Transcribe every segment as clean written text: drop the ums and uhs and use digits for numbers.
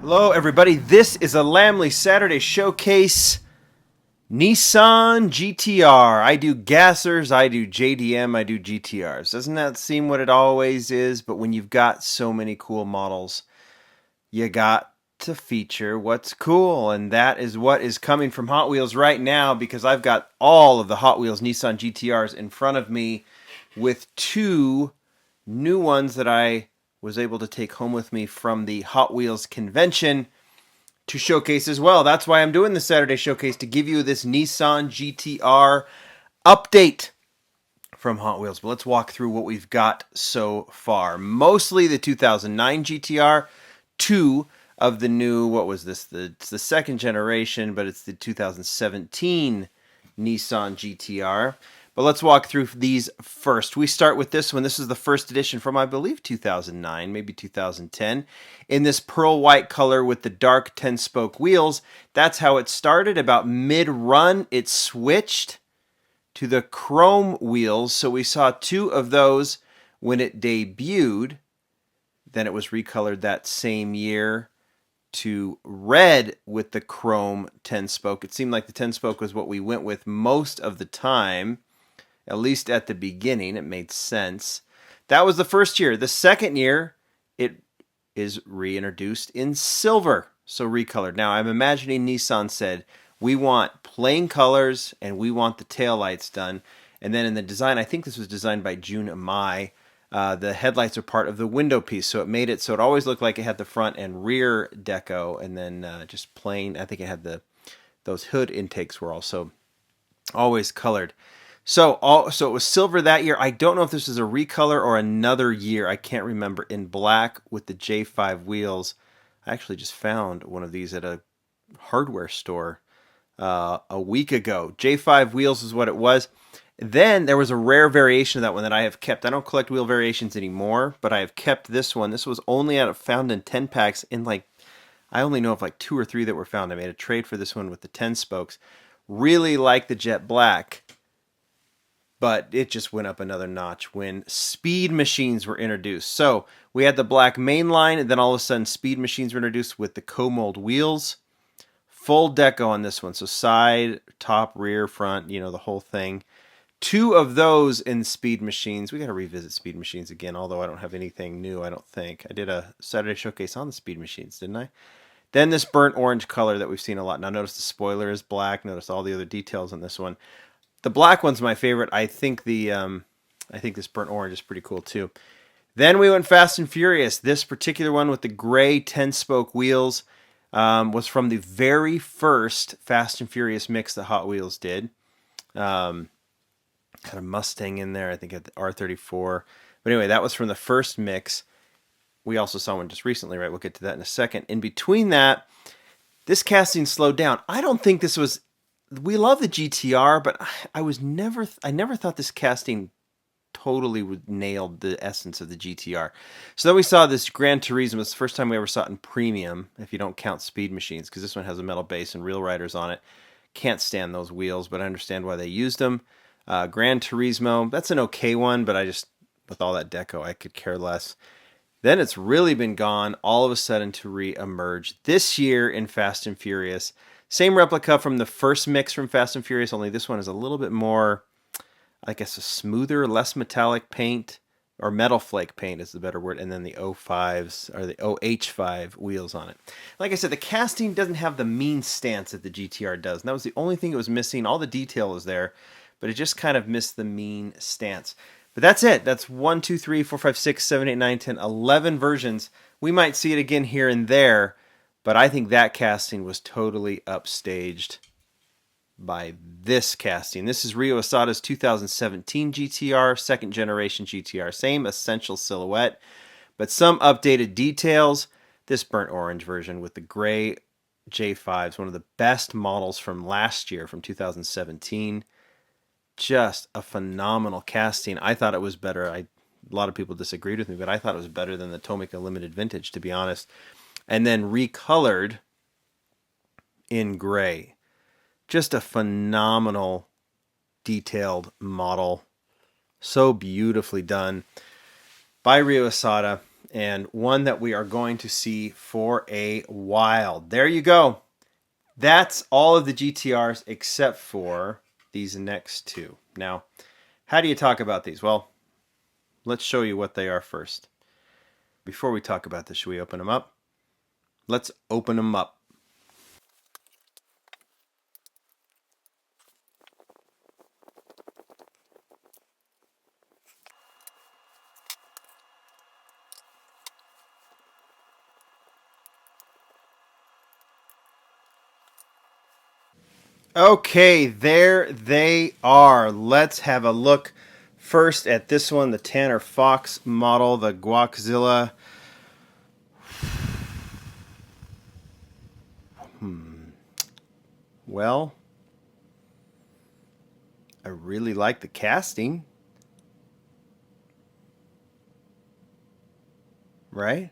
Hello, everybody. This is a Lamley Saturday Showcase Nissan GTR. I do gassers, I do JDM, I do GTRs. Doesn't that seem what it always is? But when you've got so many cool models, you got to feature what's cool. And that is what is coming from Hot Wheels right now, because I've got all of the Hot Wheels Nissan GTRs in front of me with two new ones that I was able to take home with me from the Hot Wheels convention to showcase as well. That's why I'm doing the Saturday Showcase, to give you this Nissan GTR update from Hot Wheels. But let's walk through what we've got so far. Mostly the 2009 GTR, two of the new, what was this? It's the second generation, but it's the 2017 Nissan GTR. But let's walk through these first. We start with this one. This is the first edition from, I believe, 2009, maybe 2010, in this pearl white color with the dark 10-spoke wheels. That's how it started. About mid-run, it switched to the chrome wheels. So we saw two of those when it debuted. Then it was recolored that same year to red with the chrome 10-spoke. It seemed like the 10-spoke was what we went with most of the time. At least at the beginning, it made sense. That was the first year. The second year, it is reintroduced in silver, so recolored. Now, I'm imagining Nissan said, we want plain colors and we want the taillights done. And then in the design, I think this was designed by Jun Mai, the headlights are part of the window piece, so it made it so it always looked like it had the front and rear deco, and then just plain. I think it had those hood intakes were also always colored. So it was silver that year. I don't know if this is a recolor or another year. I can't remember. In black with the J5 wheels. I actually just found one of these at a hardware store a week ago. J5 wheels is what it was. Then there was a rare variation of that one that I have kept. I don't collect wheel variations anymore, but I have kept this one. This was only found in 10 packs in I only know of like 2 or 3 that were found. I made a trade for this one with the 10 spokes. Really like the jet black. But it just went up another notch when speed machines were introduced. So we had the black mainline, and then all of a sudden speed machines were introduced with the co-mold wheels. Full deco on this one. So side, top, rear, front, the whole thing. 2 of those in speed machines. We got to revisit speed machines again, although I don't have anything new, I don't think. I did a Saturday Showcase on the speed machines, didn't I? Then this burnt orange color that we've seen a lot. Now notice the spoiler is black. Notice all the other details on this one. The black one's my favorite. I think this burnt orange is pretty cool too. Then we went Fast and Furious. This particular one with the gray 10-spoke wheels was from the very first Fast and Furious mix that Hot Wheels did. Had a Mustang in there. I think at the R34. But anyway, that was from the first mix. We also saw one just recently, right? We'll get to that in a second. In between that, this casting slowed down. I don't think this was. We love the GTR, but I never thought this casting totally nailed the essence of the GTR. So then we saw this Gran Turismo. It's the first time we ever saw it in premium, if you don't count speed machines, because this one has a metal base and real riders on it. Can't stand those wheels, but I understand why they used them. Gran Turismo, that's an okay one, but with all that deco, I could care less. Then it's really been gone all of a sudden to re-emerge this year in Fast and Furious. Same replica from the first mix from Fast and Furious, only this one is a little bit more, I guess, a smoother, less metallic paint, or metal flake paint is the better word, and then the O5s, or the OH5 wheels on it. Like I said, the casting doesn't have the mean stance that the GTR does, and that was the only thing it was missing. All the detail is there, but it just kind of missed the mean stance. But that's it. That's 1, 2, 3, 4, 5, 6, 7, 8, 9, 10, 11 versions. We might see it again here and there, but I think that casting was totally upstaged by this casting. This is Rio Asada's 2017 GTR, second generation GTR. Same essential silhouette, but some updated details. This burnt orange version with the gray J5s, one of the best models from last year, from 2017. Just a phenomenal casting. I thought it was better. A lot of people disagreed with me, but I thought it was better than the Tomica Limited Vintage, to be honest. And then recolored in gray. Just a phenomenal detailed model. So beautifully done by Rio Asada. and one that we are going to see for a while. There you go. That's all of the GTRs except for these next two. Now, how do you talk about these? Well, let's show you what they are first. Before we talk about this, should we open them up? Let's open them up. Okay, there they are. Let's have a look first at this one, the Tanner Fox model, the Guaczilla. Well, I really like the casting. Right?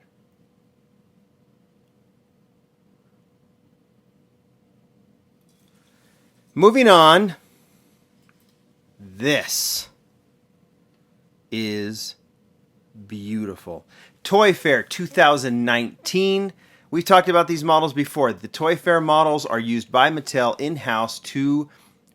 Moving on. This is beautiful. Toy Fair 2019. We've talked about these models before. The Toy Fair models are used by Mattel in-house to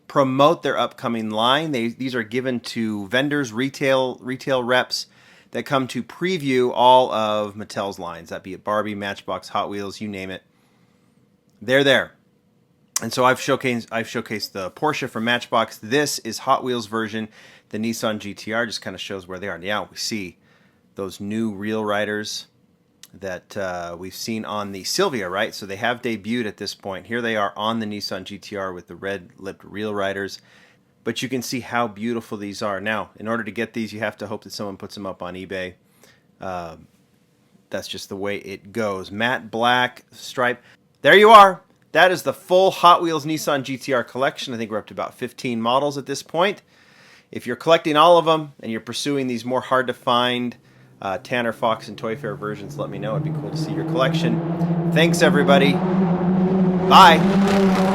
promote their upcoming line. These are given to vendors, retail reps that come to preview all of Mattel's lines. That be it Barbie, Matchbox, Hot Wheels, you name it. They're there. And so I've showcased the Porsche from Matchbox. This is Hot Wheels version. The Nissan GTR just kind of shows where they are. Now we see those new reel riders that we've seen on the Silvia, right? So they have debuted at this point. Here they are on the Nissan GTR with the red-lipped reel riders. But you can see how beautiful these are. Now, in order to get these, you have to hope that someone puts them up on eBay. That's just the way it goes. Matte black stripe. There you are. That is the full Hot Wheels Nissan GTR collection. I think we're up to about 15 models at this point. If you're collecting all of them and you're pursuing these more hard-to-find Tanner Fox and Toy Fair versions, let me know. It'd be cool to see your collection. Thanks, everybody. Bye.